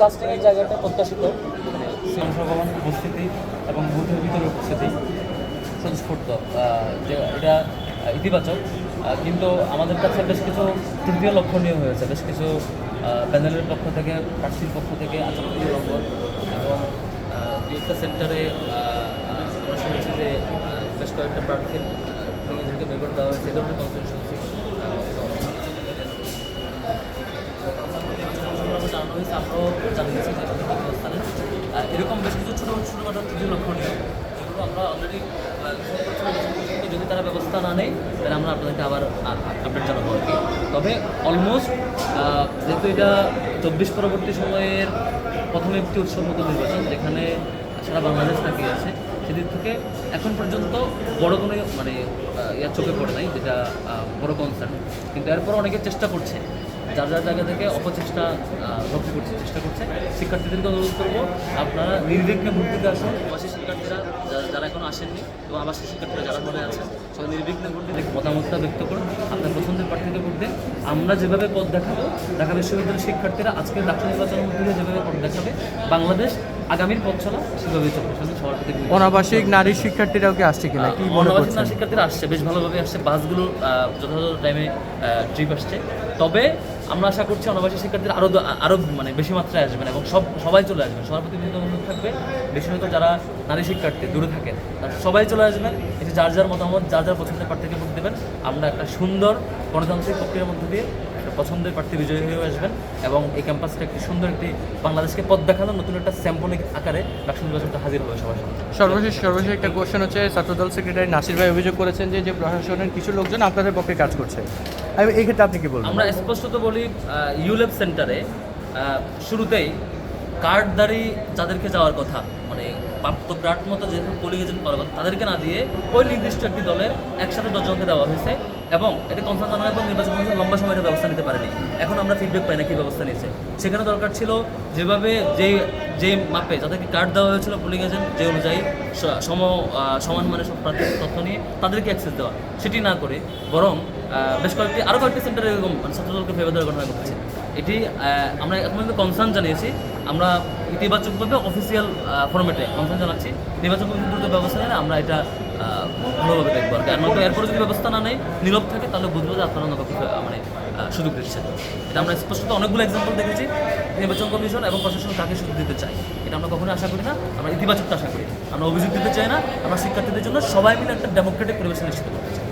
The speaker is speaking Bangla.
কাস্টিংয়ের জায়গাটা প্রত্যাশিত সংখ্যাগমন উপস্থিতি এবং বুথের ভিতরে উপস্থিতি স্বতঃস্ফূর্ত যে এটা ইতিবাচক, কিন্তু আমাদের কাছে বেশ কিছু তৃতীয় লক্ষণীয় হয়েছে। বেশ কিছু প্যানেলের পক্ষ থেকে, প্রার্থীর পক্ষ থেকে আচরণবিধি লঙ্ঘন এবং একটা সেন্টারে আমরা শুনেছি যে বেশ কয়েকটা প্রার্থীর নিজেদেরকে বের করে দেওয়া হয়েছে। এই ধরনের কনফারেন্স শুনছি জানানো হয়েছে, আমরাও জানিয়েছি যে অবস্থানে এরকম বেশ কিছু ছোটোখাটো তৃতীয় লক্ষণীয়, যেগুলো আমরা অলরেডি যদি তারা ব্যবস্থা না নেয় তাহলে আমরা আপনাদেরকে আবার আপডেট জানাবো আর কি। তবে অলমোস্ট যেহেতু এটা 24 পরবর্তী সময়ের প্রথম একটি উৎসবমুখ নির্বাচন, যেখানে সারা বাংলাদেশ তাকিয়ে আছে, সেদিক থেকে এখন পর্যন্ত বড় কোনো ইয়ার চোখে পড়ে নাই, যেটা বড় কনসার্ন। কিন্তু এরপর অনেকে চেষ্টা করছে, যার যার জায়গা থেকে অপচেষ্টা লক্ষ্য করছে, চেষ্টা করছে। শিক্ষার্থীদেরকে অনুরোধ করবো, আপনারা নির্বিঘ্নে ভোট দিতে আসুন। আবাসিক শিক্ষার্থীরা যারা এখনো আসেননি এবং আবাসিক শিক্ষার্থীরা যারা ঘরে আছেন, সবাই নির্বিঘ্নে ভোট দিয়ে মতামতটা ব্যক্ত করুন, আপনার পছন্দের প্রার্থীকে ভোট দিন। আমরা যেভাবে পথ দেখাবো, ঢাকা বিশ্ববিদ্যালয়ের শিক্ষার্থীরা আজকের ডাক্তার নির্বাচনের মধ্যে যেভাবে পথ দেখাবে, বাংলাদেশ আগামীর পথ চলা সেভাবেই চলবে। সবার প্রতি অনাবাসিক নারী শিক্ষার্থীরাও কি আসছে কিনা, কি মনে অনাবাসিক করছেন? নারী শিক্ষার্থীরা আসছে, বেশ ভালোভাবে আসছে, বাসগুলো যথাযথ টাইমে ট্রিপ আসছে। তবে আমরা আশা করছি অনাবাসিক শিক্ষার্থীরা আরও বেশি মাত্রায় আসবেন এবং সবাই চলে আসবেন। সবার প্রতি অনুরোধ থাকবে, বিশেষত যারা নারী শিক্ষার্থী দূরে থাকেন তারা সবাই চলে আসবেন, এসে যার যার মতামত, যার যার পছন্দের প্রার্থীকে ভোট দেবেন। আমরা একটা সুন্দর গণতান্ত্রিক প্রক্রিয়ার মধ্যে দিয়ে পছন্দের প্রার্থী বিজয়ী হয়ে আসবেন এবং এই ক্যাম্পাসটা একটি সুন্দর একটি বাংলাদেশকে পথ দেখানো নতুন একটা স্যাম্পলিক আকারে ডাকসু নির্বাচনটা হাজির হবে সবার সামনে। সর্বশেষ একটা কোশ্চেন হচ্ছে, ছাত্রদল সেক্রেটারি নাসির ভাই অভিযোগ করেছেন যে প্রশাসনের কিছু লোকজন আপনাদের পক্ষে কাজ করছে। এই ক্ষেত্রে আপনি কি বলবেন? আমরা স্পষ্টত বলি, ইউলেব সেন্টারে শুরুতেই কার্ডধারী যাদেরকে যাওয়ার কথা, প্রাপ্ত কার্ড মতো যেহেতু পোলিং এজেন্ট পাওয়ার কথা, তাদেরকে না দিয়ে ওই নির্দিষ্ট একটি দলের একসাথে 10 জনকে দেওয়া হয়েছে এবং এটা কনসার্ন জানানোর পর নির্বাচন কমিশন লম্বা সময়ের ব্যবস্থা নিতে পারেনি। এখন আমরা ফিডব্যাক পাই না কী ব্যবস্থা নিয়েছে। সেখানে দরকার ছিল যেভাবে যে মাপে যাদেরকে কার্ড দেওয়া হয়েছিল পোলিং এজেন্ট, যে অনুযায়ী সমান মানে সব প্রার্থীর তথ্য নিয়ে তাদেরকে অ্যাক্সেস দেওয়া, সেটি না করে বরং বেশ আরও কয়েকটি সেন্টারে এরকম ছাত্রদলকে ফেভার দেওয়ার ঘটনা ঘটেছে। এটি আমরা এখন পর্যন্ত কনসার্ন জানিয়েছি, আমরা ইতিবাচকভাবে অফিসিয়াল ফরম্যাটে কনসার্ন জানাচ্ছি। নির্বাচন কমিশন দ্রুত ব্যবস্থা নিলে আমরা এটা ভালোভাবে দেখবো আর কি। আর নয়তো এরপরে যদি ব্যবস্থা না নেয়, নীরব থাকে, তাহলে বুঝবো যে আপনারা অন্য সুযোগ দিচ্ছেন। এটা আমরা স্পষ্টত অনেকগুলো এক্সাম্পল দেখেছি, নির্বাচন কমিশন এবং প্রশাসন তাকে সুযোগ দিতে চাই। এটা আমরা কখনোই আশা করি না, আমরা ইতিবাচকটা আশা করি। আমরা অভিযোগ দিতে চাই না, আমরা শিক্ষার্থীদের জন্য সবাই মিলে একটা ডেমোক্রেটিক পরিবেশ নিশ্চিত করতে চাই।